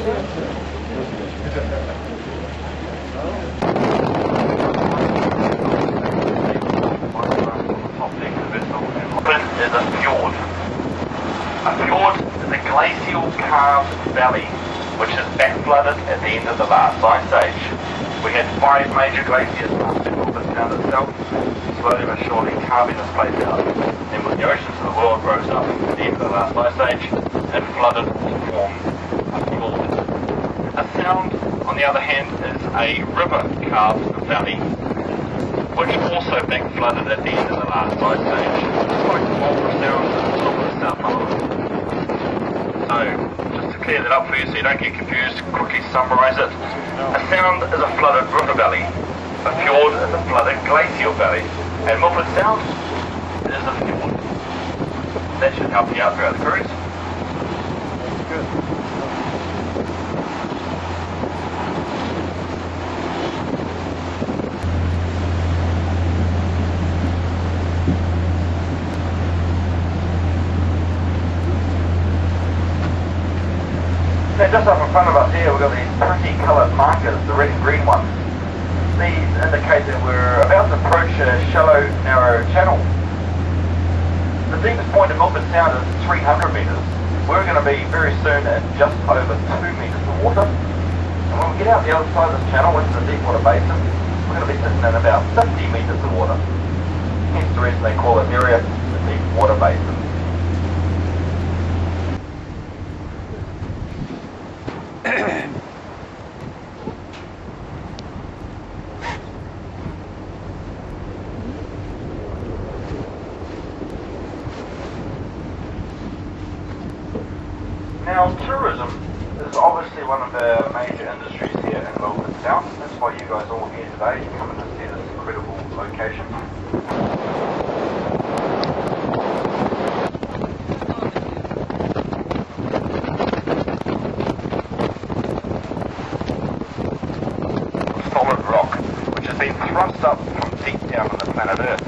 Is a fjord. A fjord is a glacial carved valley which is back-flooded at the end of the last ice age. We had 5 major glaciers passing Milford Sound itself, slowly but surely carving this place out. And when the oceans of the world rose up at the end of the last ice age, it flooded to form a fjord. A sound, on the other hand, is a river carved valley which also back-flooded at the end of the last ice age, just like the Milford Sound at the top of the South Island. So, just to clear that up for you so you don't get confused, quickly summarise it. A sound is a flooded river valley, a fjord is a flooded glacial valley, and Milford Sound is a fjord. That should help you out throughout the cruise. Good. Now just up in front of us here we've got these pretty coloured markers, the red and green ones. These indicate that we're about to approach a shallow, narrow channel. The deepest point in Milford Sound is 300 metres. We're going to be very soon in just over 2 metres of water. And when we get out the other side of this channel into the deep water basin, we're going to be sitting in about 50 metres of water. Hence the reason they call this area the deep water basin. Now, tourism is obviously one of the major industries here in Milford Sound. That's why you guys are all here today, coming to see this incredible location. Solid rock, which has been thrust up from deep down on the planet Earth.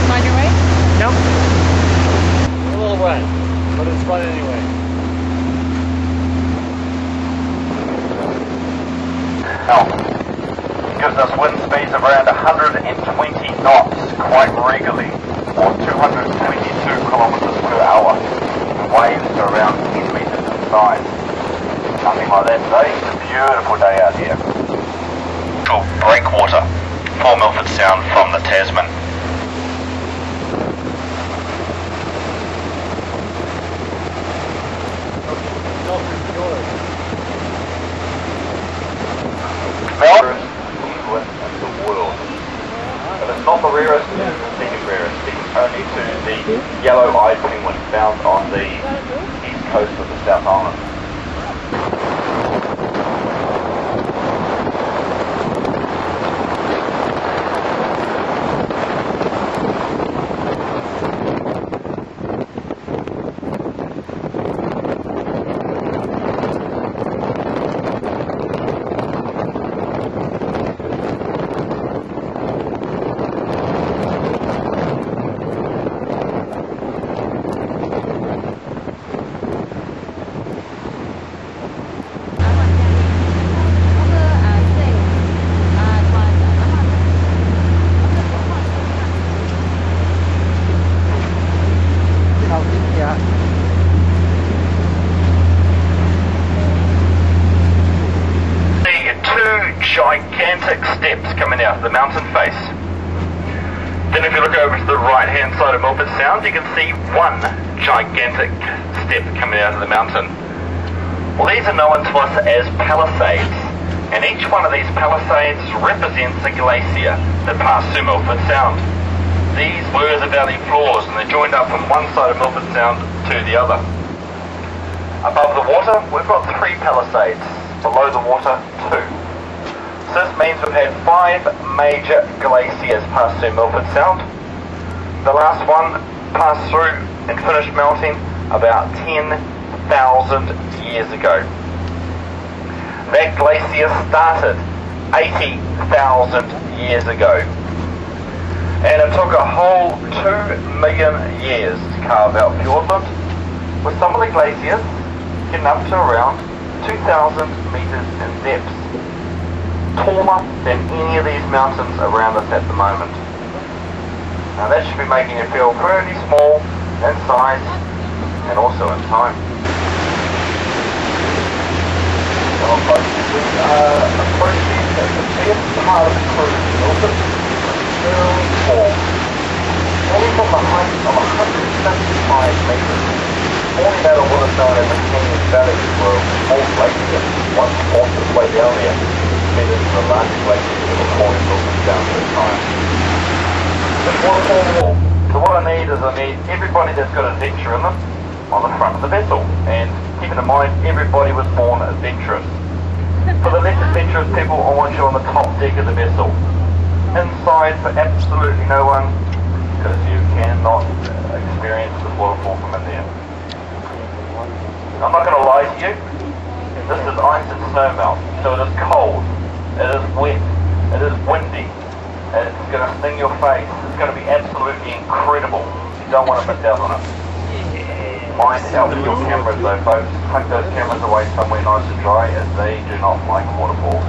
Find your way? Nope. A little wet, but it's fun anyway. Now, gives us wind speeds of around 120 knots quite regularly, or 222 kilometres per hour, and waves are around 10 metres in size. Nothing like that today. It's a beautiful day out here. Breakwater for Milford Sound from the Tasman. Rarest penguin in the world. If it's not the rarest, it is the second rarest, second only to the yellow-eyed penguin found on the east coast of the South Island. steps coming out of the mountain face. Then if you look over to the right hand side of Milford Sound, you can see one gigantic step coming out of the mountain. Well, these are known to us as palisades, and each one of these palisades represents a glacier that passed through Milford Sound. These were the valley floors, and they joined up from one side of Milford Sound to the other. Above the water, we've got 3 palisades. Below the water, 2. So this means we've had 5 major glaciers pass through Milford Sound. The last one passed through and finished melting about 10,000 years ago. That glacier started 80,000 years ago. And it took a whole 2 million years to carve out Fiordland, with some of the glaciers getting up to around 2,000 metres in depth. Taller than any of these mountains around us at the moment. Now that should be making you feel pretty small in size and also in time. Well folks, we are approaching the best part of the cruise, Milford. Very tall. Only from the height of 175 metres. Forming out of what is known as the Cowin Valley, where all glaciers once forced its way down there. Into the largest glaciers that were formed in Milford Sound at the time. It's waterfall wall. So what I need is everybody that's got adventure in them on the front of the vessel. And keeping in mind, everybody was born adventurous. For the less adventurous people, I want you on the top deck of the vessel. Inside for absolutely no one, because you cannot experience the waterfall from in there. I'm not going to lie to you. This is ice and snow melt, so it is cold. It is wet, it is windy, it's going to sting your face, it's going to be absolutely incredible. You don't want to miss out on it. Mind out with your cameras though folks, tuck those cameras away somewhere nice and dry, as they do not like waterfalls.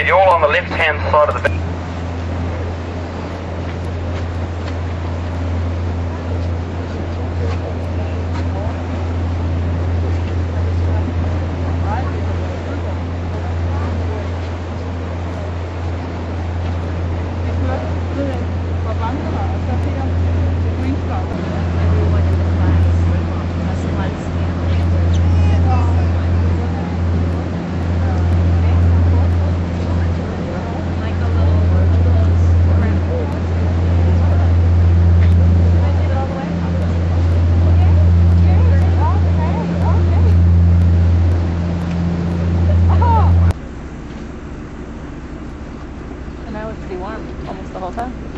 You're all on the left hand side of the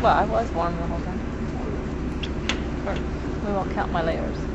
Well, I was warm the whole time. We won't count my layers.